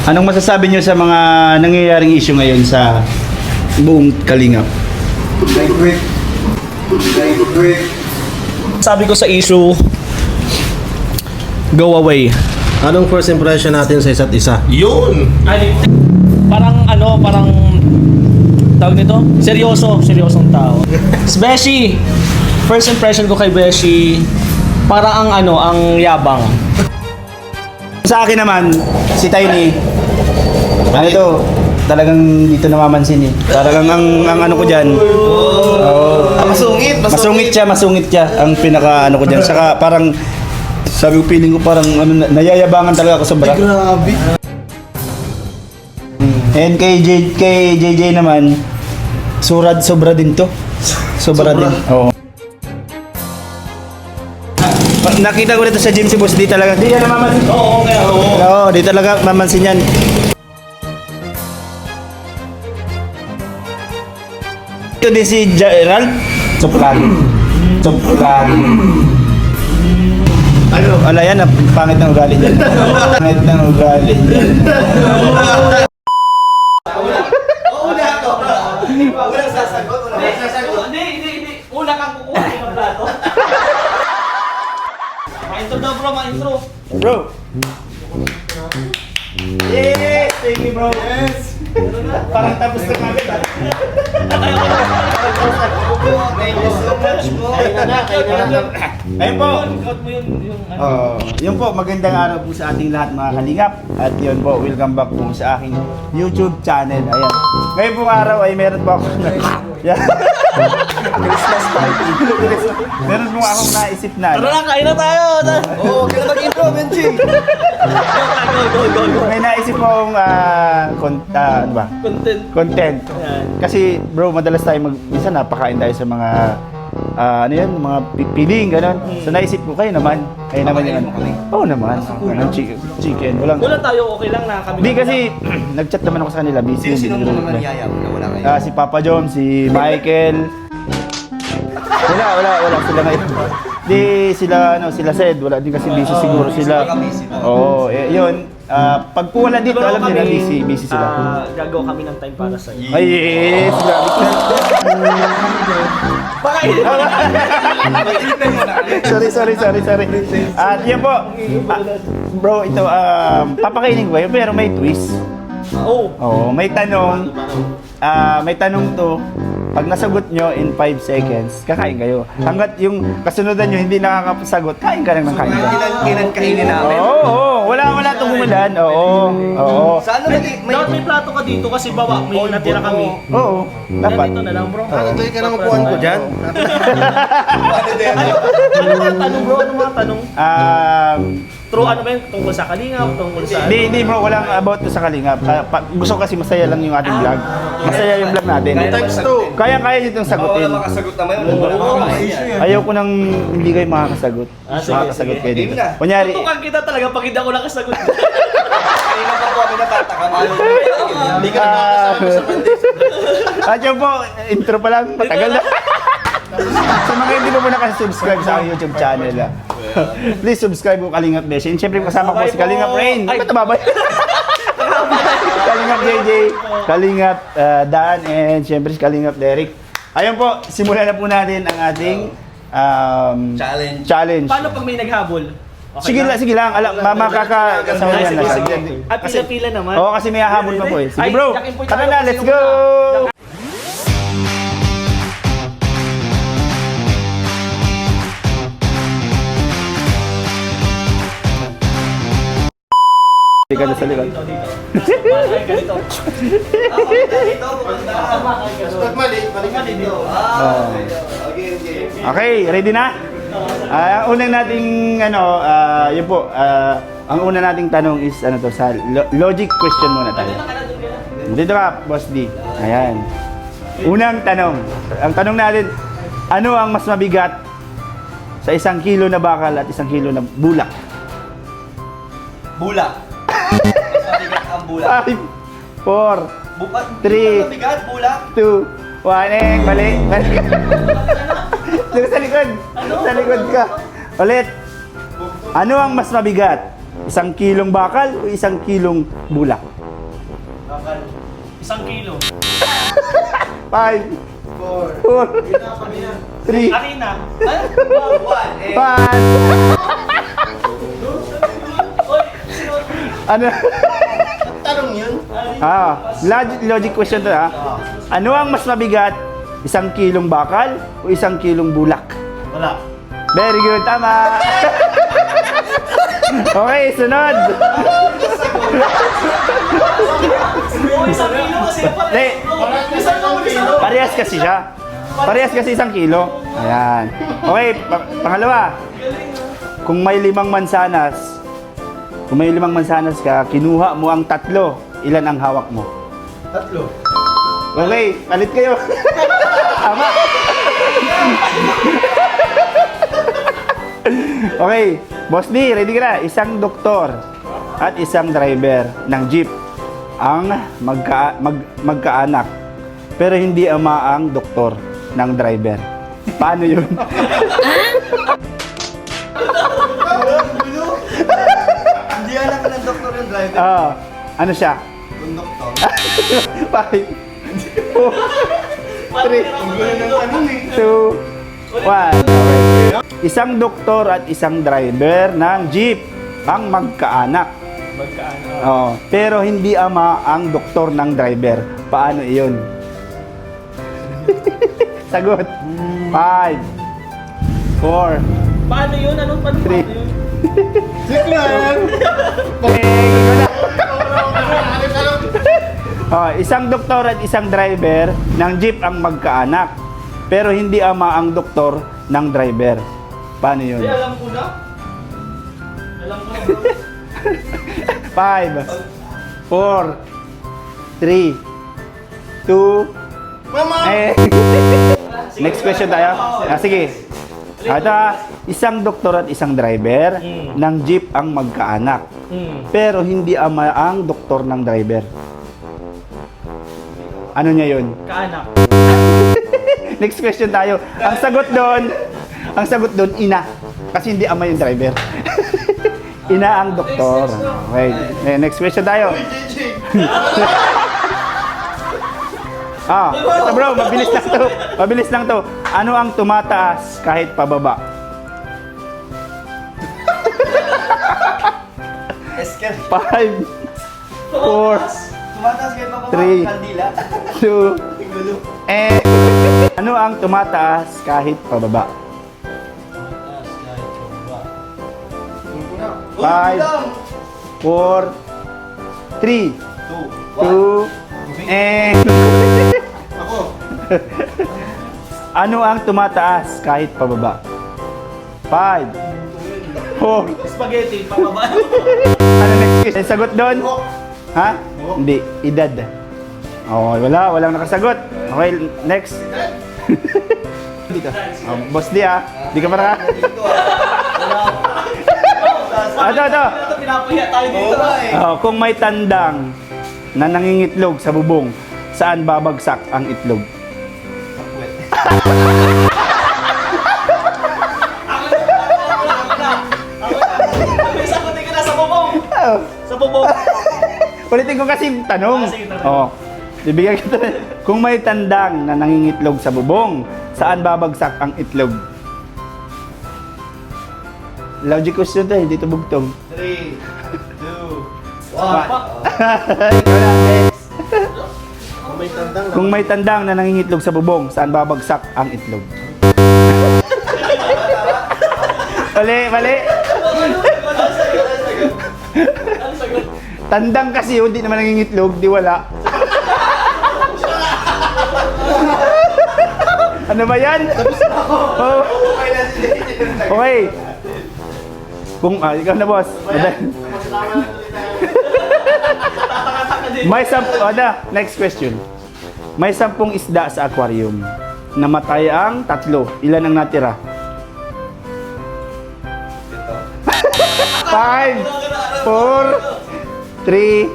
Anong masasabi niyo sa mga nangyayaring issue ngayon sa buong Kalingap? Sabi ko sa issue, go away. Anong first impression natin sa isa't isa? Yun! Parang tawag nito? Seryosong tao. Beshi, first impression ko kay Beshi, parang ang yabang. Sa akin naman, si Tiny, ano to, talagang dito namamansin eh. Talagang ang ano ko dyan, masungit siya ang pinaka ano ko dyan. Saka parang, sabi ko feeling ko parang nayayabangan talaga ako sobra. Grabe. And kay JJ naman, sobra din to. Sobra din. Oo. Nakita ko dito sa gym si Boss, di talaga, di yan namamansin. Oo, di talaga mamansin yan. Ito din si Gerald. Soplan. Ano? Wala yan, pangit ng ugali dyan. Pangit ng ugali dyan. Walang sasagot. Hindi. Una kang kukuha ng plato. Ma-intro daw bro, ma-intro. Bro. Yes! Thank you bro. Yes! Parang tapos na kagad ah. Thank you so much po. Ayun po. Cut mo yung Yun po, magandang araw po sa ating lahat mga kalingap. At yun po, welcome back po sa aking YouTube channel. Ayan. Ngayon pong araw ay meron po ako yeah. Christmas party. Meron po akong naisip na. Tara na, kain na tayo! Oo, kailan mag-intro, Benji? Go! May naisip po akong ano ba? Content. Ayan. Kasi bro, madalas tayo minsan napakain tayo sa mga ano yun, mga piling, gano'n. So naisip ko, kayo naman yung ano. Oo naman. Anong chicken. Walang. Wala tayo, okay lang na kami. Hindi kasi, nag-chat naman ako sa kanila. Busy. Sino mo naman yaya mo na wala ngayon? Si Papa Jom, si Michael. Wala sila ngayon. Di sila Sed, wala din kasi busy siguro sila. Oo, yun. Pag po wala dito, alam nila busy sila. Gagawa kami ng time para sa'yo. Ay, yes, grabe ka. Sorry. At yun po, bro, ito, papakainin ko kayo, pero may twist. Oo, may tanong. May tanong to. Pag nasagot nyo in 5 seconds, kakain kayo. Hanggat yung kasunod nyo hindi nakakasagot, kain ka lang ng kain. Kailan kainin namin? Oo, wala itong umulan. Oo. Saan Dapat may plato ka dito kasi bawa, may natira kami. Oo, dapat. Dito na lang bro. Tuloy ka lang upuan ko dyan. Ano mga tanong bro? Ano mga tanong? True ano ba yun? Tungkol sa kalingap? Tungkol sa... Hindi bro, walang about to sa Kalingap. Gusto ko kasi masaya lang yung ating vlog. Masaya yung vlog natin. Times 2. Kaya nyo itong sagutin. makasagot naman yun. Ayaw ko nang hindi kayo makakasagot. Sige, Makakasagot sige. kayo dito. Game na. Kunyari, Tutukan kita talaga pag hindi ako nakasagot. Kanina pa po kami natataka. Hindi ka at yun po, intro pa lang, matagal na. Sa mga hindi po nakasubscribe sa aking YouTube channel, please subscribe po Kalingap Beshi. And syempre kasama ko si Kalingap Rain. Ba't nababay? Kalingap JJ, Kalingap Daan, and syempre si Kalingap Derek. Ayun po, simulan na po natin ang ating challenge. Paano pag may naghabol? Okay Sige lang. Makakasama yan. sige. At pila-pila naman. Oo, kasi may hahabol pa po eh. Sige Ay, bro, yakin po tara tayo. na, let's go! Hindi ka na sa likod. Ay, ganito. Okay, ready na? Ang unang nating yun po, ang una nating tanong is sa logic question muna tayo. Dito ka, Boss D. Ayan. Unang tanong. Ang tanong natin, ano ang mas mabigat sa 1 kilo na bakal at 1 kilo na bulak? Bulak. Mas mabigat ang bulak. 5, 4, 3, Mabigat, bulak. 2, 1, mali. Dito sa likod. Sa likod ka. Ulit. Ano ang mas mabigat? Isang kilong bakal o isang kilong bulak? Isang kilo. 5, 4, 3, Akin na. 5. Ano? Tanong yun? Logic question to ha. Ano ang mas mabigat? Isang kilong bakal o isang kilong bulak? Wala. Very good, tama. Okay, sunod. Isang kilo kasi Hindi. Parehas kasi siya. Parehas kasi isang kilo. Ayan. Okay, pangalawa. Kung may 5 mansanas ka, kinuha mo ang 3, ilan ang hawak mo? 3. Okay, palit kayo. Tama. Okay, Boss D, ready ka na? Isang doktor at isang driver ng jeep ang magkaanak. Pero hindi ama ang doktor ng driver. Paano yun? Hindi anak ng doktor yung driver. Ano siya? Konduktor. 5, 4, 3, 2, 1. Okay. Isang doktor at isang driver ng jeep ang magkaanak. Pero hindi ama ang doktor ng driver. Paano iyon? Sagot. 5, 4, Paano yun? Anong paano 3. yun? Isang doktor at isang driver ng jeep ang magkaanak. Pero hindi ama ang doktor ng driver. Paano yun? Alam ko na. Alam ko na. 5, 4, 3, 2, Mama! Next question tayo. Sige. Ito isang doktor at isang driver ng jeep ang magkaanak. Pero hindi ama ang doktor ng driver. Ano niya yun? Kaanak. Next question tayo. Ang sagot doon, ina. Kasi hindi ama yung driver. Ina ang doktor. Okay. Next question tayo. Ito bro, mabilis lang to. Ano ang tumataas kahit pababa? Eskel. 5, 4, Tumataas kayo pa ba? 3. Kandila. 2, ano ang tumataas kahit pababa? 5, 4, 3, 2, Ako. Ano ang tumataas kahit pababa? 5, 4. Spaghetti, pababa. Ano next question? Sagot doon? Ha? Hindi. Edad. Walang nakasagot. Okay, next. Dito. Boss D Di ka para. Ito. Ito, pinapahiya tayo dito. Kung may tandang na nangingitlog sa bubong, saan babagsak ang itlog? May sagutin ka na sa bubong. Sa bubong. Ulitin ko kasi yung tanong. Sige, tanong. Bibigyan kita. Kung may tandang na nangingitlog sa bubong, saan babagsak ang itlog? Logic question to, hindi to bugtong. 3, 2, 1. Ikaw na, next. May tandang Kung may tandang na nangingitlog sa bubong, saan babagsak ang itlog? Mali. Tandang kasi yun, di naman nangingitlog, di wala. Ano ba yan? Oh. Okay. Kung, ikaw na boss. Next question. May 10 isda sa aquarium. Namatay ang 3. Ilan ang natira? 5, 4, 3,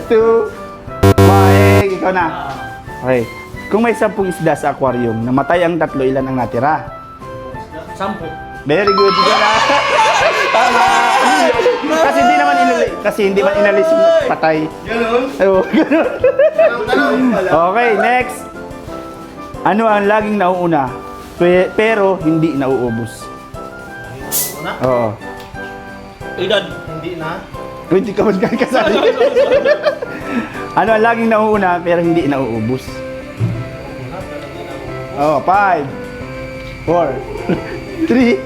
2, 1. Ikaw na. Okay. Kung may 10 isda sa aquarium, namatay ang 3, ilan ang natira? 10. Very good. Ikaw na. Kasi hindi man inalis yung patay. Ganun? Oo, ganun. Tanong pala. Okay, next. Ano ang laging nauuna pero hindi nauubos? Una? Oo. Edad. Hindi na. Hindi ka magkakasali. Ano ang laging nauuna pero hindi nauubos? Oh, 5, 4, 3,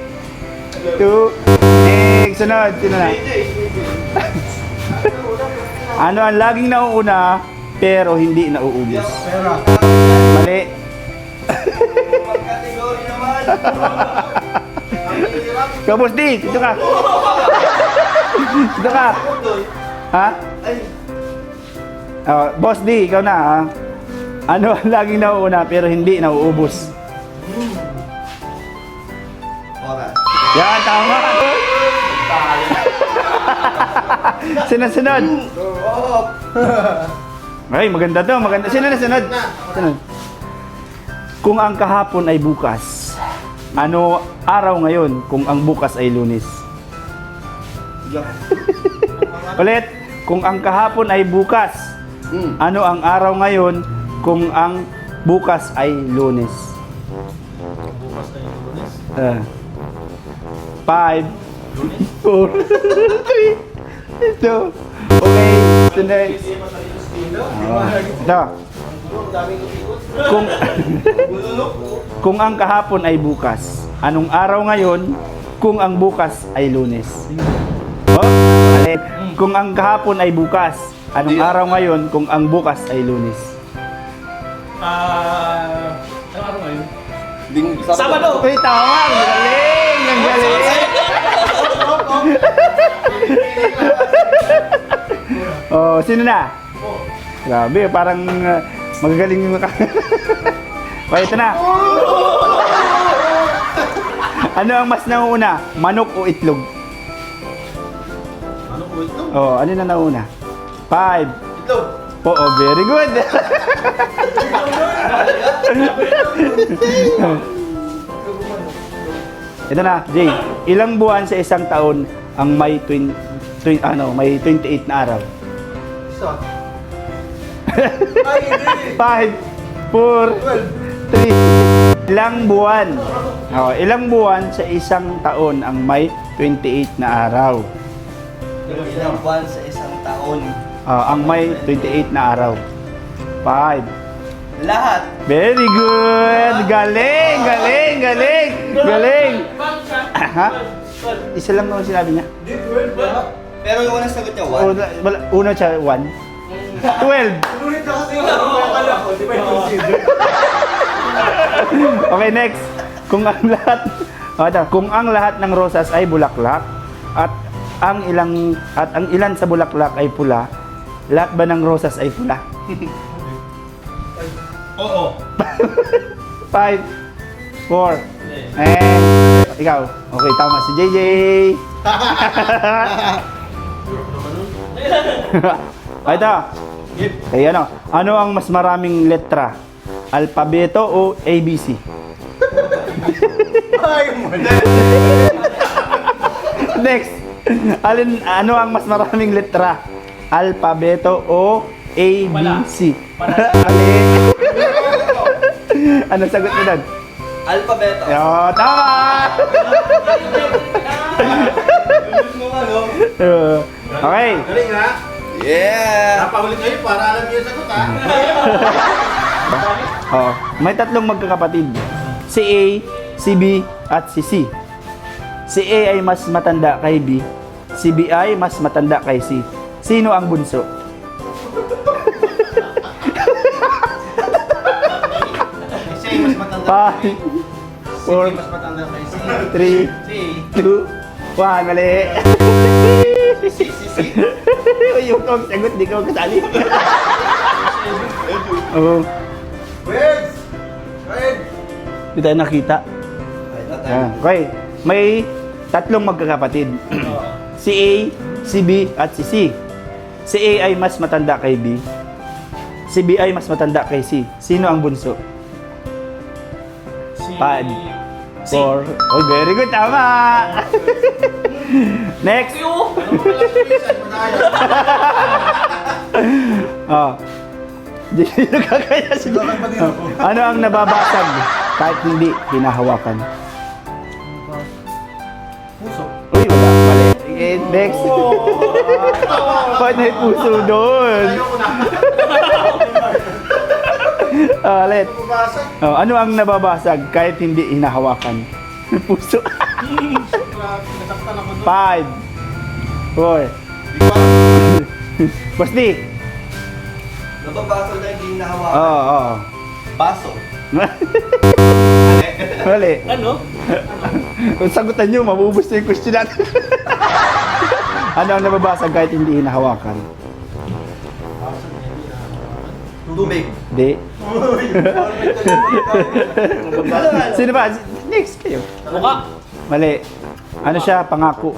2, sunod. Sino na? Ano ang laging nauuna pero hindi nauubos? Pera. Mali. Kategory naman. Kapos di, dito ka. Dito ka. Ha? Oh, Boss D, ikaw na ha. Ano ang laging nauuna pero hindi nauubos? Oras. Yan, tama. Sunod-sunod. Ay, maganda to, maganda. Sino na sunod? Sunod. Kung ang kahapon ay bukas, ano araw ngayon kung ang bukas ay Lunes? Ulit, kung ang kahapon ay bukas, ano ang araw ngayon kung ang bukas ay Lunes? Bukas na yung lunes. 5, 4, 3, 2. Okay, sunod. Ito. Kung kung ang kahapon ay bukas, anong araw ngayon kung ang bukas ay Lunes? Oh, mali. Kung ang kahapon ay bukas, anong araw ngayon kung ang bukas ay Lunes? Ano araw ngayon? Sabado. Uy, tama! Ang galing! Ang galing! Oh, sino na? Grabe, parang magagaling yung okay, ito na. Ano ang mas nauna? Manok o itlog? Ano po ito? Oh, ano na nauna? 5. Itlog. Oo, very good. Ito na, Jay. Ilang buwan sa isang taon ang may may 28 na araw? Isa. Ay, hindi. 5, 4, 3. Ilang buwan? Oh, ilang buwan sa isang taon ang may 28 na araw? Ilang buwan sa isang taon. Ang may 28 na araw. 5. Lahat. Very good! Galing! Galing! Galing! Galing! Ha? Isa lang naman sinabi niya. Pero yung unang sagot niya, 1. Una siya, 1. 12. Ulit na kasi yung akala ko. Di ba yung consider? Okay, next. Kung ang lahat kung ang lahat ng rosas ay bulaklak at ang ilan sa bulaklak ay pula, lahat ba ng rosas ay pula? Oo. 5, 4, and ikaw. Okay, tama si JJ. Ito. Kaya ano ang mas maraming letra? Alpabeto o ABC? Ay, muna. Next. Ano ang mas maraming letra? Alpabeto o ABC? Mali. Ano sagot mo doon? Alpabeto. Yo, tama! Okay. Galing ha? Yeah! Napaulit kayo para alam niyo yung sagot ha? Oh, may tatlong magkakapatid. Si A, si B, at si C. Si A ay mas matanda kay B. Si B ay mas matanda kay C. Sino ang bunso? Si mas matanda kay 5, Si 4, mas matanda kay si 3, 2, 1, mali. Uy, yung kong sagot, di ka magkasali. Oo, Weds! Red! di tayo nakita. Okay, may tatlong magkakapatid. Si A, si B, at si C. Si A ay mas matanda kay B. Si B ay mas matanda kay C. Sino ang bunso? 5, 4. Oh, very good, tama! Next. Oh. Di nakakaya sige. Ano ang nababasag kahit hindi hinahawakan? Puso. Uy, wala. Mali. Eh, next. Ba't may puso doon? Ulit. Bumabasag. Oh, ano ang nababasag kahit hindi hinahawakan? Puso. Nasaktan ako doon. 5, 4. Basti. Nababasag na hindi nahawakan. Oo, oo. Baso. Mali. Ano? Kung sagutan nyo, mabubus na yung question natin. Ano ang nababasag kahit hindi hinahawakan? Tubig. Di. Sino ba? Next kayo. Mukha. Mali. Ano siya? Pangako.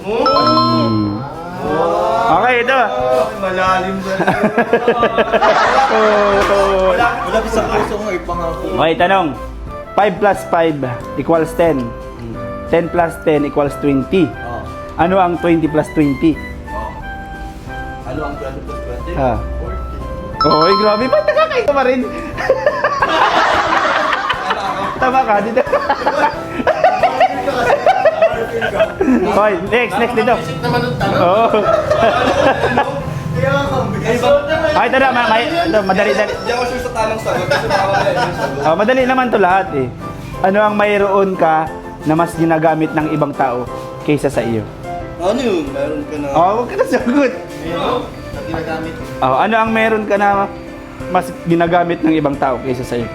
Hmm. Okay, ito. Malalim ba? Oh. Wala sa puso ko ipangako. Okay, tanong. 5 plus 5 equals 10. 10 plus 10 equals 20. Oh. Ano ang 20 plus 20? Oh. Ano ang 20 plus 20? Ah. Oy, grabe. Ba't nakakaito pa rin? Tama ka, dito. Hoy, next dito. Naman ang tanong. Oo. Kaya ako. Ay, ito na, madali. Hindi ako sure sa tamang sagot kasi baka wala yung sagot. Oh, madali naman to lahat eh. Ano ang mayroon ka na mas ginagamit ng ibang tao kaysa sa iyo? Ano yun? Meron ka na. Oh, huwag ka na sagot. Ayun. Na ginagamit. Oh, ano ang meron ka na mas ginagamit ng ibang tao kaysa sa iyo? Ano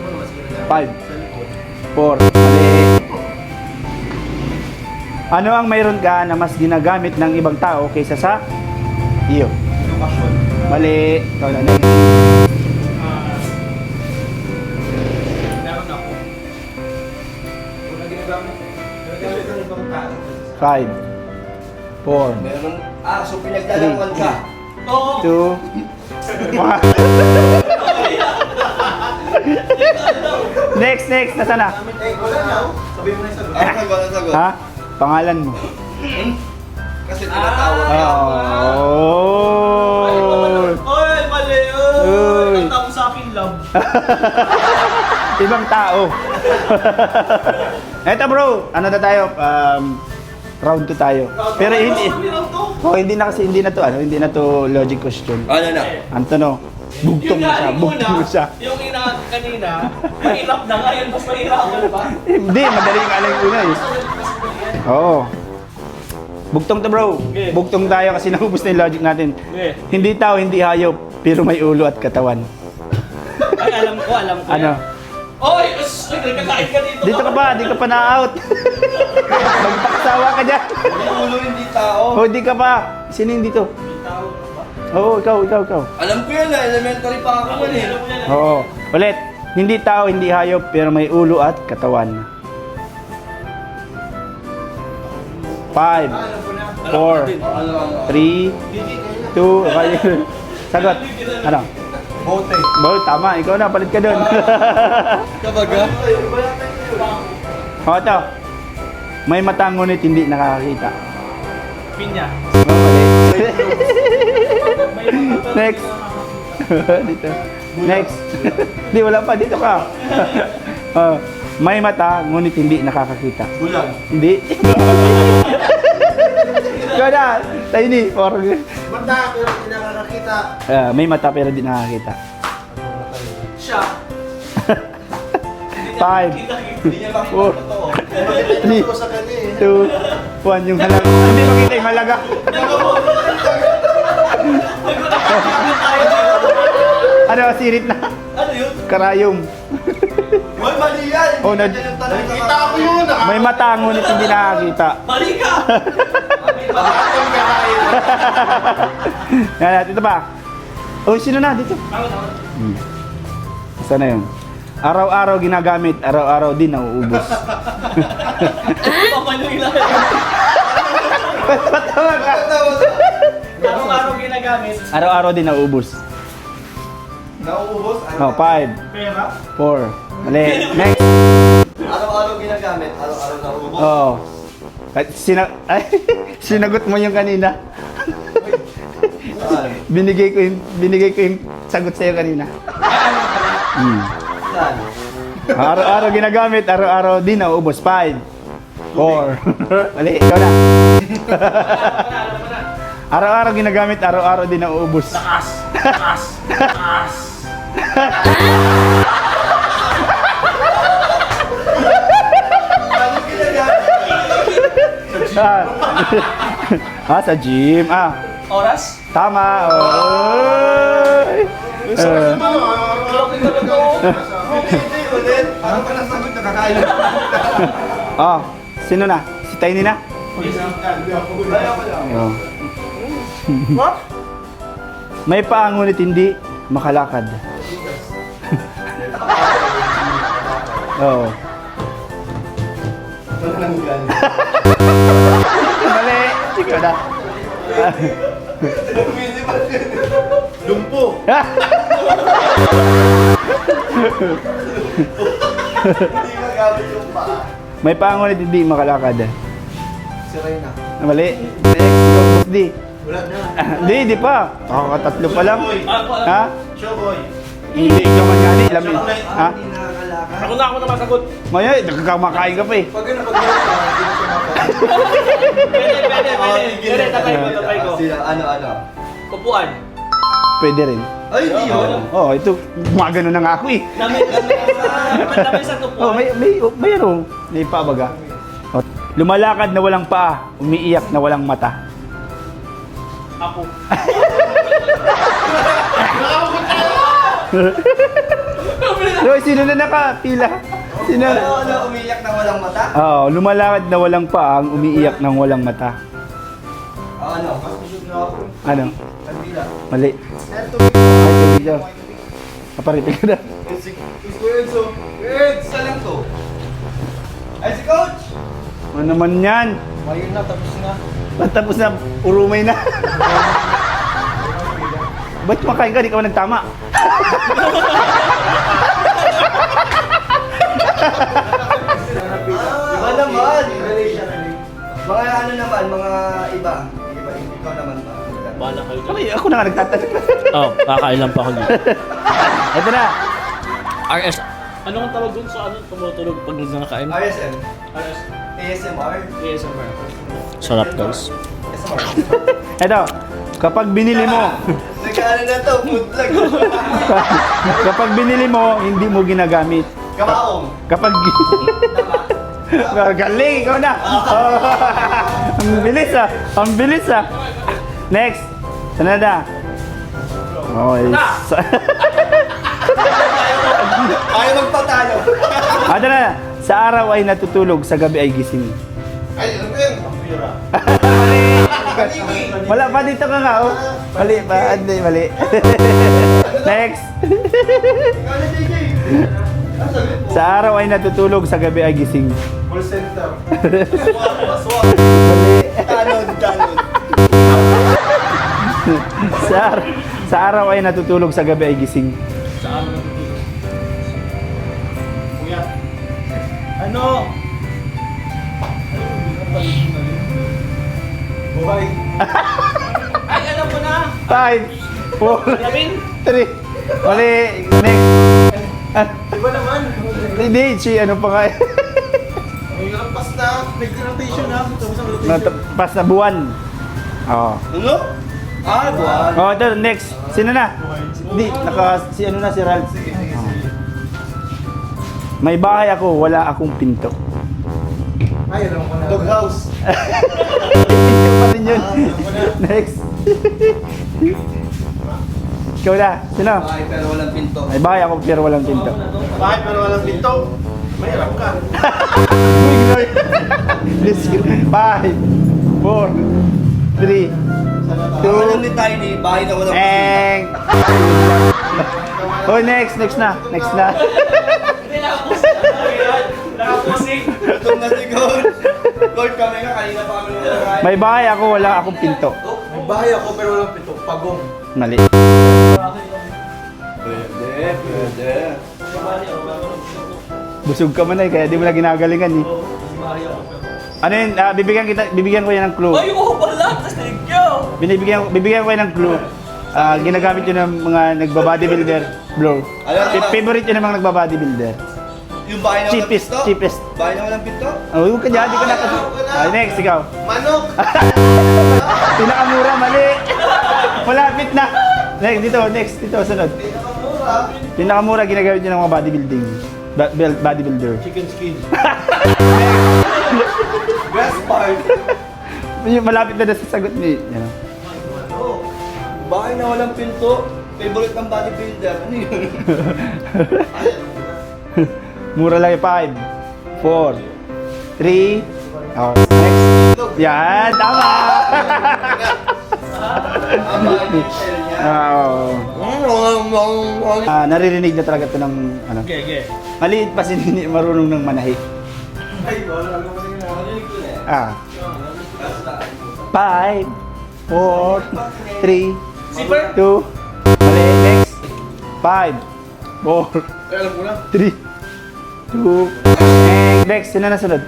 po, mas ginagamit. 5, 4, mali. Ano ang mayroon ka na mas ginagamit ng ibang tao kaysa sa iyo? Edukasyon. Mali. Ikaw na. Meron ako. Kung na ginagamit. Ginagamit ng ibang tao. 5, 4, Meron. So pinaglalawan ka. Oo. 2, 1. Next. Nasaan na? Eh, wala na. Sabihin mo na yung sagot. Ano sagot? Ano sagot? Ha? Pangalan mo. Kasi tinatawag ka. Oh. Oy, mali. Uy. Nagtapos sa akin, love. Ibang tao. Eto bro, ano na tayo? Round 2 tayo. Pero hindi. Oh, hindi na hindi na to logic question. Ano na? Antono, bugtong mo siya. Yung ina kanina, mahirap na ngayon, mas mahirapan pa. Hindi, madali nga lang yung una eh. Oo. Bugtong to bro. Okay. Bugtong tayo kasi naubos na yung logic natin. Okay. Hindi tao, hindi hayop, pero may ulo at katawan. Ay, alam ko. Ano? Oy, nagkakain ka dito. Dito ka pa, di ka pa na-out. Magpakasawa ka dyan. Hindi ulo, hindi tao. O, di ka pa. Sino yung dito? Oo, ikaw. Alam ko yan, elementary pa ako man eh. Oo. Ulit. Hindi tao, hindi hayop, pero may ulo at katawan. 5, 4, 3, 2, okay. Sagot. Ano? Bote. Bo, tama. Ikaw na, palit ka doon. Kabaga? O, ito. May mata ngunit hindi nakakakita. Pinya. Oh, mali. Next. Dito. Next. Di, wala pa. Dito ka. Oh, may mata ngunit hindi nakakakita. Bulan. Hindi. Ikaw na. Tiny. Banda, pero hindi nakakakita. May mata pero di nakakita. Siya. 5, Hindi niya makita Oh. ang totoo. Ni- Ito sa kanya eh. 2, 1 yung halaga. Hindi makita yung halaga. Ano, sirit na. Ano yun? Karayom. Hoy, mali yan! Oh, Hindi nag- yan yung tanong. Nakita ko yun. May mata ngunit hindi nakakita. Mali ka. Nakakatang kakain. Yan, ito pa. Oh, sino na dito? Saan na yun? Araw-araw ginagamit, araw-araw din nauubos. Paano ilan? Tawag ka. Araw-araw ginagamit. Araw-araw din nauubos. Nauubos? Oh, 5, Pera. 4. Mali. Next. Araw-araw ginagamit, araw-araw nauubos. Oh. At sinagot mo yung kanina. binigay ko yung sagot sa'yo kanina. Saan? Araw-araw ginagamit, araw-araw din nauubos. 5, 4. Mali, ikaw na. Araw-araw ginagamit, araw-araw din nauubos. Takas. Sa gym. Oras? Tama. Oy. Hindi ulit. Parang ka nasagot na kakain. Sino na? Si Tiny na? Oh. May paa ngunit hindi makalakad. Oo. Mali. Ikaw na. Lumpo. Hindi magamit yung paa. May paa ngunit hindi makalakad. Si Reyna. Mali. Next, go, Boss D. Wala na. Di pa. Nakakatatlo pa lang. Ha? Showboy. Hindi ka man gani. Alam mo. Ha? Hindi nakakalakad. Ako na masagot. Maya, nagkakamakain ka pa eh. Pag ano, pag gano'n siya, hindi na siya Pwede, tatay ko. Sila, ano? Upuan. Pwede rin. Ay, hindi yun. Ito, gumagano na nga ako eh. Dami sa upuan. May paa baga. Lumalakad na walang paa, umiiyak na walang mata. Ako. Sino na nakapila? Sino? Ano, umiyak na walang mata? Lumalakad na walang paa, ang umiiyak ng walang mata. Ano, mas kusog na ako. Ano? Kandila. Mali. Ay, tubig daw. Kaparitig ka na. Gusto yun, so. Isa lang to. Ay, si Coach! Ano naman yan? Ayun na, tapos na. Tapos na, urumay na. Ba't kumakain ka? Di ka ba nagtama? Iba naman. Mga ano naman, mga iba. Ikaw naman ba? Bala kayo. Ako na nga nagtatanong. Kakain lang pa ako dito. Ito na. RS. Ano ang tawag dun sa ano? Tumutulog pag nakain? RSM. RS. ASMR. ASMR. Sarap guys. ASMR. Ito. Kapag binili mo, Nag-ano na to, food vlog. kapag binili mo, hindi mo ginagamit. Kamaong. Kapag... Galing, ikaw na. Ang bilis ah. Ang bilis ah. Next. Sana na. Okay. Ayaw magpatalo. Ano na. Sa araw ay natutulog, sa gabi ay gising. Ay, ano yun? Wala pa dito ka nga oh. Mali pa. Hindi, mali. Next. Ikaw na, JJ. Ang sagot mo. Sa araw ay natutulog, sa gabi ay gising. Call center. Aswang. Mali. Tanod. Sa araw ay natutulog, sa gabi ay gising. Ano? Buhay. Ay, alam ko na. 5, 4, Lamin. 3. Mali. Next. Iba naman. Hindi, ano pa nga. May lampas na. Nag-rotation na. Tapos ang rotation. Pas na buwan. Oo. Ano? Buwan. Oh, ito, next. Sino na? Hindi, si ano na, si Ralph. Oh. May bahay ako, wala akong pinto. Ay, alam ko na. Doghouse. Pinto pa rin yun. Next. Ikaw na, sino? Bahay pero walang pinto. May bahay ako, pero walang pinto. Bakit pero walang pinto? Mahirap ka. Let's go. 5, 4, 3, Ang alam ni Tiny, bahay na walang Eng! Oh, next na. Hindi nakapusing. Gutom na si Coach. Coach, kami nga, kanina pa kami nakain. May bahay ako, wala akong pinto. May bahay ako pero walang pinto. Pagong. Mali. Pwede. Busog ka man eh, kaya di mo na ginagalingan eh. Ano yun? Bibigyan ko yan ng clue. Ay, oo pala! Thank you! Bibigyan ko yan ng clue. Ginagamit yun ng mga nagba-bodybuilder. Bro. Favorite yun ng mga nagba-bodybuilder. Yung bahay na walang Cheapest, pinto? cheapest. Bahay na walang pinto? Oh, huwag ka dyan, di ka na kasi. Next, ikaw. Manok! Pinakamura, mali. Malapit na. Next, dito, sunod. Pinakamura ginagamit yun ng mga bodybuilding. Bodybuilder. Chicken skin. Best part. Yung malapit na sa sagot ni. Yan. Ano? Bahay na walang pinto? Favorite ng bodybuilder? Ano yun? Mura lang yung 5, 4, 3. Oh, next. Yan, tama. Naririnig na talaga ito ng ano. Okay. Maliit pa si Nini, marunong ng manahi. Ay, wala ko kasi narinig ko na eh. 5, 4, 3, Zipper? 2. Mali, next. 5, 4, Alam ko na. 3, 2. And next, sino na sunod?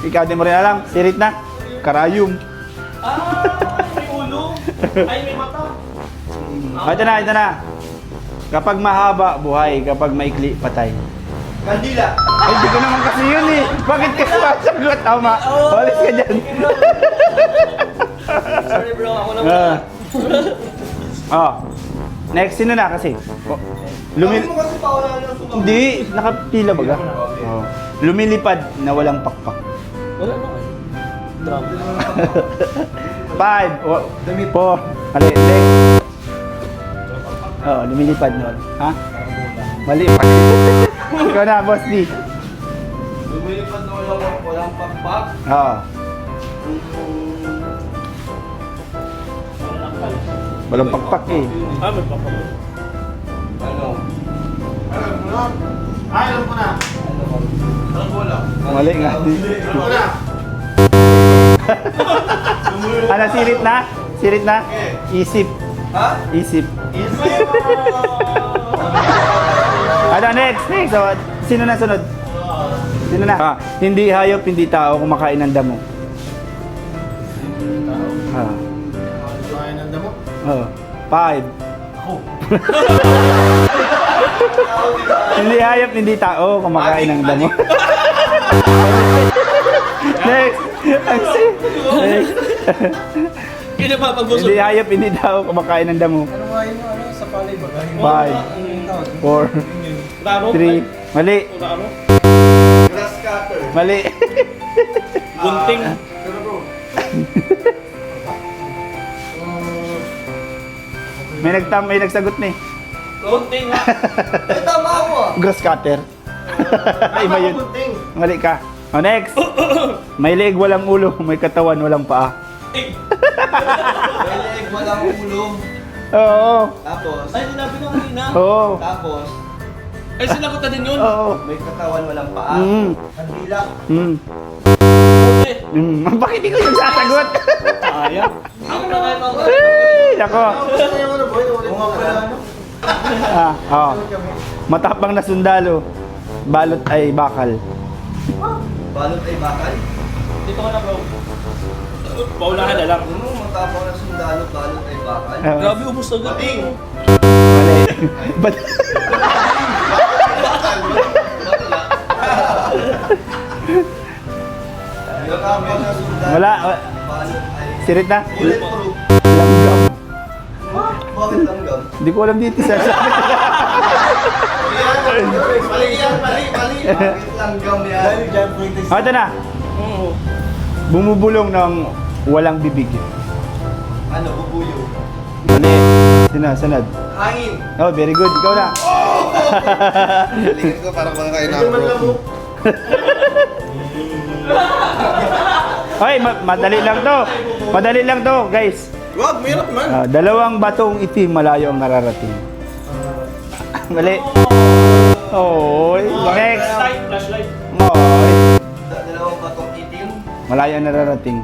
Ikaw din mo rin alam. Sirit na. Karayom. May ulo! Ay, may mata! Ito na. Kapag mahaba, buhay. Kapag maikli, patay. Kandila. Ay, hindi ko naman kasi yun eh. Bakit ka sumasagot? Tama. Walis ka dyan. Sorry bro, ako na Oh. Next, sino na kasi? Oh. Lumil mo kasi paunahan ng sumagot. Hindi, nakapila baga. Oh. Lumilipad na walang pakpak. Wala na kayo. Drum. 5, 4, mali, next. Oh, lumilipad nun. Ha? Mali pa. Ikaw na, Boss D. Lumilipad na walang pakpak. Oo. Walang pakpak eh. May papalo. Ano? Alam ko na. Alam ko na. Mali nga. Alam ko na. Ano, sirit na? Sirit na? Isip. Ha? Isip. Ano, next. So, sino na sunod? Sino na? Hindi hayop, hindi tao kumakain ng damo. Kain ng damo. 5. Hindi hayop, hindi tao kumakain ng damo. Next. Next. Kaya ba pagbusog? Hindi hayop, hindi tao kumakain ng damo. Ano nga yun? Ano sa palay ba? 5, 4, Raro? 3. Mali. Raro? Grass cutter. Mali. Gunting. Pero bro. May nagsagot na eh. Gunting ha? Ay, tama ako ah. Grass cutter. Iba yun. Mali ka. Oh, next. May leeg, walang ulo. May katawan, walang paa. May leg, walang ulo. Oo. Tapos, Ay, sinabi ko kanina. Oo. tapos, Ay, sinagot na din yun. Oo. may katawan, walang paa. Kandila. Bakit di ko yung sasagot? Sayang. Ako na kayo mga Ay, nako. Kung nga pala ano? Matapang na sundalo. Balot ay bakal. Balot ay bakal? Dito ka na bro. Paulahan na lang. Ano, matapang na sundalo, balot ay bakal? Grabe, ubus na gating. Mali. Ba't? Matapang na sundalo, Wala. balot ay... Sirit na? Bulletproof. Langgam. Bakit langgam? Hindi ko alam dito sa Mali yan, mali. Bakit langgam yan? Ito na. Bumubulong ng walang bibig. Ano, bubuyo? Mali. Sunod. Hangin. Oh, very good. Ikaw na. Lingit ko parang mga kain ako bro. Okay, madali lang to. Madali lang to, guys. Wag, mayroon man. Dalawang batong itim, malayo ang nararating. Mali. Oy, next. Flashlight. Oy, Dalawang batong itim. malayo ang nararating.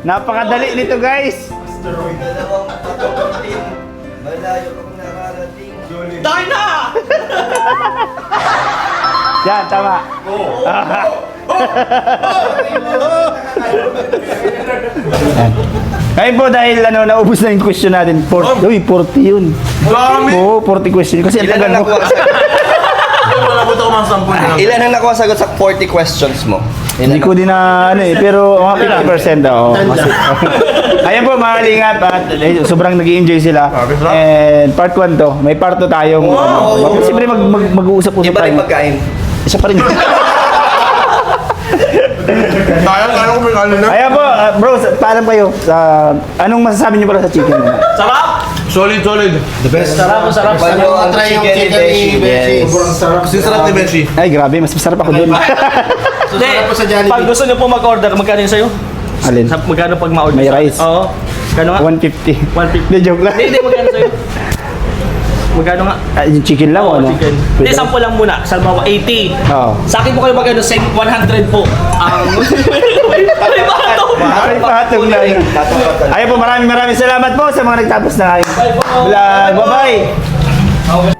Napakadali nito, guys. Dalawang batong itim. Malayo kang nakarating. Tayo na! Yan, tama. Ayan. Ngayon po dahil naubos na yung question natin. 40 yun. Dami! Oo, 40 question. Kasi ang Ilan tagal ang mo. nakuha sa... Wala po ito kumang 10 na. Ilan ang nakuha sagot sa 40 questions mo? Hindi ko din na pero mga 50% daw. Ayan po mga kalingap at sobrang nag-enjoy sila. And part 1 to. May part 2 tayong siyempre mag-uusap-usap Iba rin tayo. pagkain. Isa pa rin. Kaya ko may ano na. Ayan po, bro, paalam kayo. Anong masasabi niyo pala sa chicken? Sarap! Solid. The best. Sarap. Paano ang chicken ni Beshi? Sobrang sarap. Kasi sarap ni Beshi. Ay, grabe, mas masarap ako doon. Hindi, Sarap po sa Jollibee. pag gusto niyo po mag-order, magkano yun sa'yo? Alin? Magkano pag ma-order? May sa- rice. Oo. Kano nga? 150. 150. Hindi, joke lang. Hindi, magkano sa'yo? Magkano nga? Yung chicken lang, Oo, ano? chicken. Hindi, 10 lang muna. Salbawa, 80. Oo. Sa akin po kayo magkano, 100 po. May bato! Ay, patong na yun. Ayun po, maraming salamat po sa mga nagtapos na aking vlog. Bye-bye!